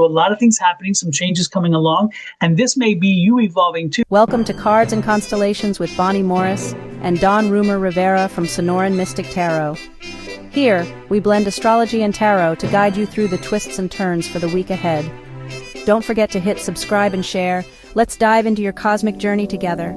A lot of things happening, some changes coming along, and this may be you evolving too. Welcome to Cards and Constellations with Bonnie Morris and Don Rumor Rivera from Sonoran Mystic Tarot. Here, we blend astrology and tarot to guide you through the twists and turns for the week ahead. Don't forget to hit subscribe and share. Let's dive into your cosmic journey together.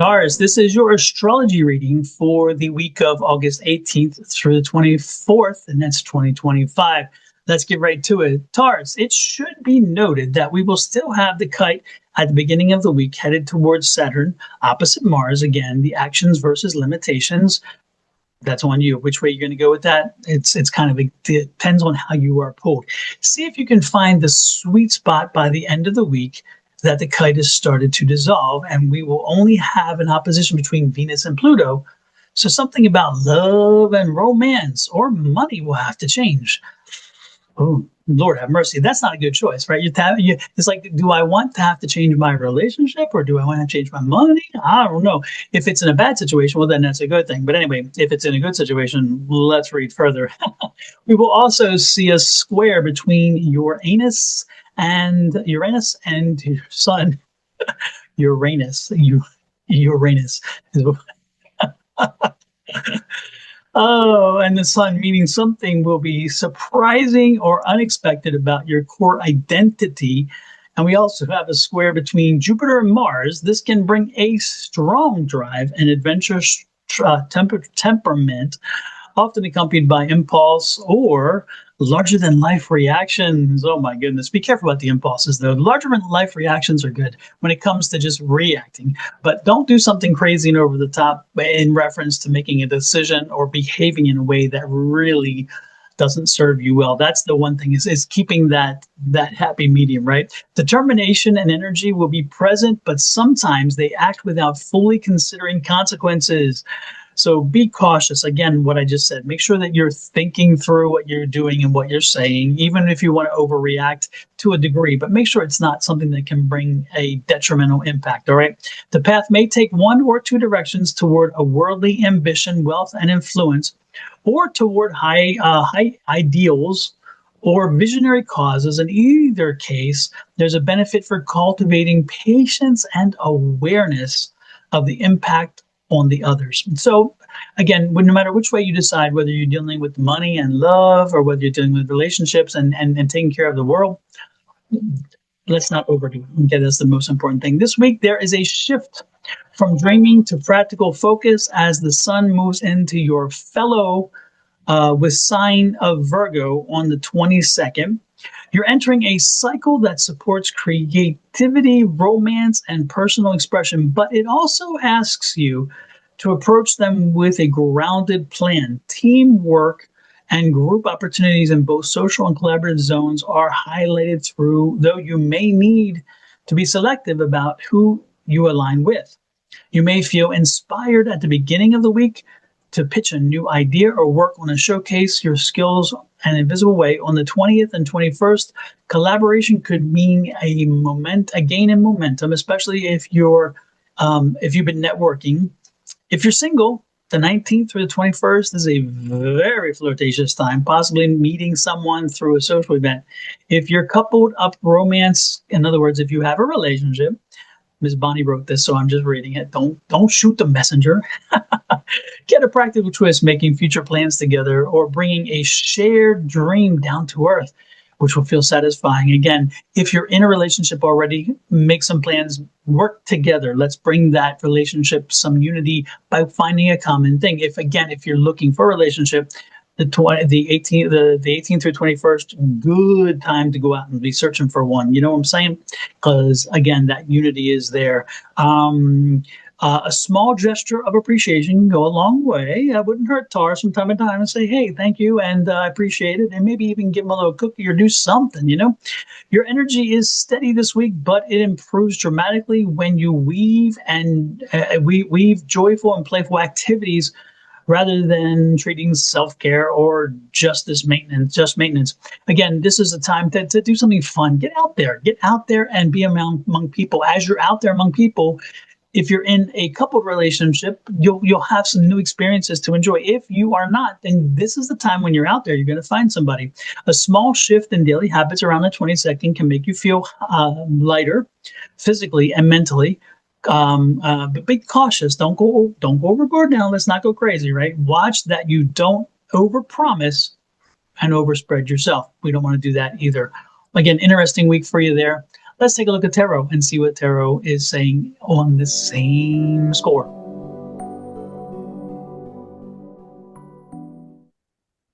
Taurus, this is your astrology reading for the week of August 18th through the 24th, and that's 2025. Let's get right to it. Taurus, it should be noted that we will still have the kite at the beginning of the week headed towards Saturn, opposite Mars. Again, the actions versus limitations. That's on you. Which way you're going to go with that? It's kind of, it depends on how you are pulled. See if you can find the sweet spot by the end of the week that the kite has started to dissolve, and we will only have an opposition between Venus and Pluto. So something about love and romance or money will have to change. Oh, Lord have mercy. That's not a good choice, right? It's like, do I want to have to change my relationship, or do I want to change my money? I don't know. If it's in a bad situation, well, then that's a good thing. But anyway, if it's in a good situation, let's read further. We will also see a square between Uranus and your sun. Uranus. Oh, and the sun, meaning something will be surprising or unexpected about your core identity. And we also have a square between Jupiter and Mars. This can bring a strong drive and adventurous temperament, often accompanied by impulse or larger than life reactions. Oh my goodness. Be careful about the impulses though. Larger than life reactions are good when it comes to just reacting, but don't do something crazy and over the top in reference to making a decision or behaving in a way that really doesn't serve you well. That's the one thing is keeping that happy medium, right? Determination and energy will be present, but sometimes they act without fully considering consequences. So be cautious. Again, what I just said, make sure that you're thinking through what you're doing and what you're saying, even if you want to overreact to a degree, but make sure it's not something that can bring a detrimental impact. All right. The path may take one or two directions toward a worldly ambition, wealth, and influence, or toward high ideals or visionary causes. In either case, there's a benefit for cultivating patience and awareness of the impact on the others. So again, no matter which way you decide, whether you're dealing with money and love or whether you're dealing with relationships and taking care of the world, let's not overdo it. Okay, that's the most important thing. This week, there is a shift from dreaming to practical focus as the sun moves into your fellow with sign of Virgo on the 22nd. You're entering a cycle that supports creativity, romance, and personal expression, but it also asks you to approach them with a grounded plan. Teamwork and group opportunities in both social and collaborative zones are highlighted through, though you may need to be selective about who you align with. You may feel inspired at the beginning of the week to pitch a new idea or work on a showcase your skills in a visible way. On the 20th and 21st, collaboration could mean a gain in momentum, especially if you've been networking. If you're single, the 19th through the 21st is a very flirtatious time, possibly meeting someone through a social event. If you're coupled up, romance, in other words, if you have a relationship, Ms. Bonnie wrote this, so I'm just reading it. Don't shoot the messenger. Get a practical twist, making future plans together or bringing a shared dream down to earth, which will feel satisfying. Again, if you're in a relationship already, make some plans, work together. Let's bring that relationship some unity by finding a common thing. If you're looking for a relationship, the 18th through 21st, good time to go out and be searching for one. You know what I'm saying? Because again, that unity is there. A small gesture of appreciation can go a long way. I wouldn't hurt Taurus from time to time and say, hey, thank you, and I appreciate it, and maybe even give them a little cookie or do something, you know? Your energy is steady this week, but it improves dramatically when you weave joyful and playful activities rather than treating self-care or just maintenance. Again, this is a time to do something fun. Get out there and be among people. As you're out there among people, If you're in a coupled relationship, you'll have some new experiences to enjoy. If you are not, then this is the time when you're out there, you're going to find somebody. A small shift in daily habits around the 22nd can make you feel lighter physically and mentally. But be cautious. Don't go overboard now. Let's not go crazy, right? Watch that you don't overpromise and overspread yourself. We don't want to do that either. Again, interesting week for you there. Let's take a look at tarot and see what tarot is saying on the same score.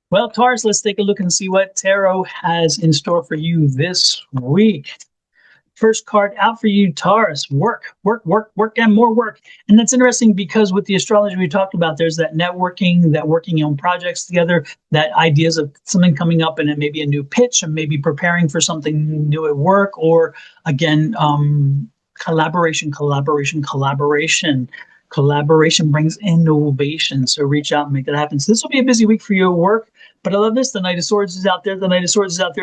Well, Taurus, let's take a look and see what tarot has in store for you this week. First card out for you, Taurus. Work, and more work. And that's interesting because with the astrology we talked about, there's that networking, that working on projects together, that ideas of something coming up and it may be a new pitch and maybe preparing for something new at work, or again, collaboration. Collaboration brings innovation. So reach out and make that happen. So this will be a busy week for you at work. But I love this. The Knight of Swords is out there.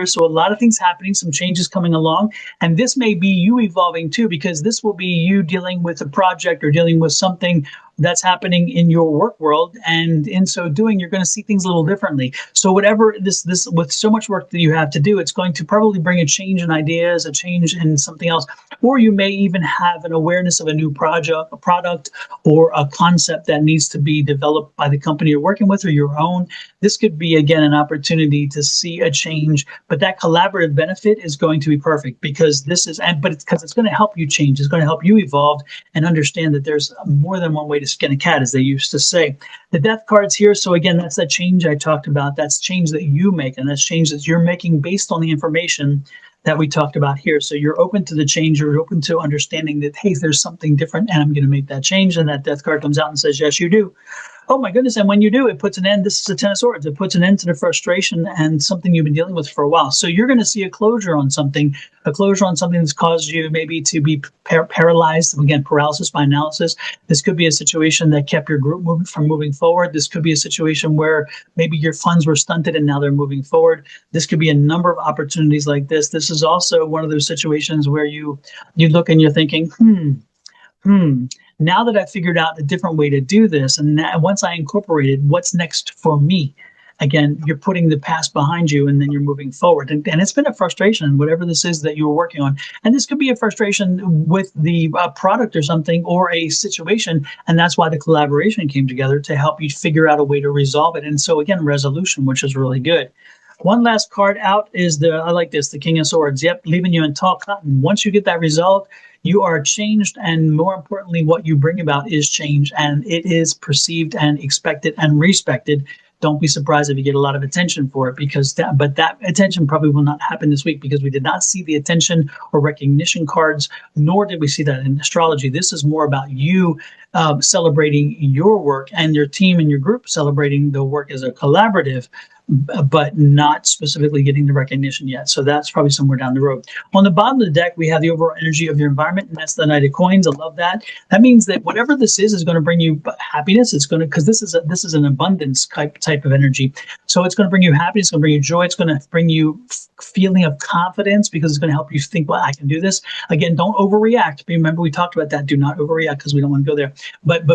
So a lot of things happening, some changes coming along. And this may be you evolving too, because this will be you dealing with a project or dealing with something that's happening in your work world. And in so doing, you're going to see things a little differently. So whatever this with so much work that you have to do, it's going to probably bring a change in ideas, a change in something else. Or you may even have an awareness of a new project, a product, or a concept that needs to be developed by the company you're working with or your own. This could be, again, an opportunity to see a change, but that collaborative benefit is going to be perfect because it's going to help you change. It's going to help you evolve and understand that there's more than one way to skin a cat, as they used to say. The Death card's here. So again, that's that change I talked about. That's change that you make, and that's change that you're making based on the information that we talked about here. So you're open to the change. You're open to understanding that, hey, there's something different and I'm going to make that change. And that Death card comes out and says, yes, you do. Oh my goodness. And when you do, it puts an end. This is a Ten of Swords. It puts an end to the frustration and something you've been dealing with for a while. So you're going to see a closure on something that's caused you maybe to be paralyzed. Again, paralysis by analysis. This could be a situation that kept your group moving forward. This could be a situation where maybe your funds were stunted and now they're moving forward. This could be a number of opportunities like this. This is also one of those situations where you look and you're thinking, now that I figured out a different way to do this, and once I incorporated, what's next for me? Again, you're putting the past behind you and then you're moving forward. And it's been a frustration, whatever this is that you were working on. And this could be a frustration with the product or something or a situation. And that's why the collaboration came together to help you figure out a way to resolve it. And so again, resolution, which is really good. One last card out is the King of Swords. Yep, leaving you in tall cotton. Once you get that resolved, you are changed, and more importantly, what you bring about is change, and it is perceived and expected and respected. Don't be surprised if you get a lot of attention for it, but that attention probably will not happen this week because we did not see the attention or recognition cards, nor did we see that in astrology. This is more about you celebrating your work and your team and your group celebrating the work as a collaborative, but not specifically getting the recognition yet. So that's probably somewhere down the road. On the bottom of the deck, we have the overall energy of your environment, and that's the Knight of Coins. I love that. That means that whatever this is going to bring you happiness. It's going to, because this is an abundance type of energy. So it's going to bring you happiness. It's going to bring you joy. It's going to bring you feeling of confidence because it's going to help you think, well, I can do this. Again, don't overreact. Remember, we talked about that. Do not overreact because we don't want to go there. But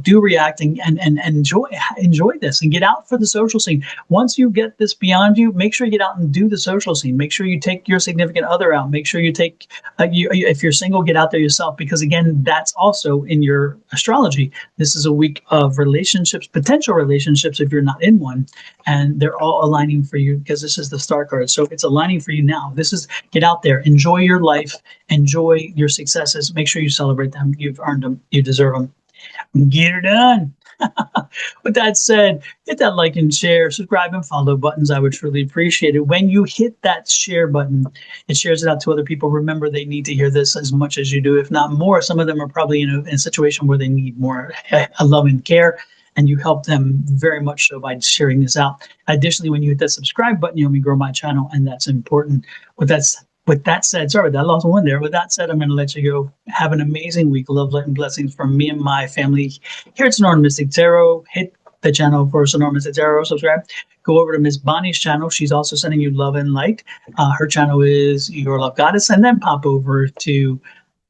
do react and enjoy this and get out for the social scene. Once you get this beyond you, make sure you get out and do the social scene. Make sure you take your significant other out. Make sure you take, if you're single, get out there yourself, because again, that's also in your astrology. This is a week of relationships, potential relationships if you're not in one, and they're all aligning for you because this is the Star card. So it's aligning for you now. This is, get out there, enjoy your life, enjoy your successes. Make sure you celebrate them. You've earned them. You deserve them. Get her done. With that said, hit that like and share, subscribe and follow buttons. I would truly appreciate it. When you hit that share button, it shares it out to other people. Remember, they need to hear this as much as you do, if not more. Some of them are probably in a situation where they need more love and care, and you help them very much so by sharing this out. Additionally, when you hit that subscribe button, you help me grow my channel, and that's important. With that said, sorry, that lost one there. With that said, I'm going to let you go. Have an amazing week. Love, light, and blessings from me and my family here at Sonoran Mystic Tarot. Hit the channel for Sonoran Mystic Tarot. Subscribe. Go over to Miss Bonnie's channel. She's also sending you love and light. Her channel is Your Love Goddess. And then pop over to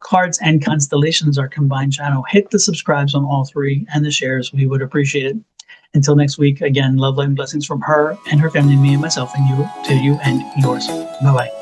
cards and constellations, our combined channel. Hit the subscribes on all three and the shares. We would appreciate it. Until next week, again, love, light, and blessings from her and her family, me and myself, and you, to you and yours. Bye-bye.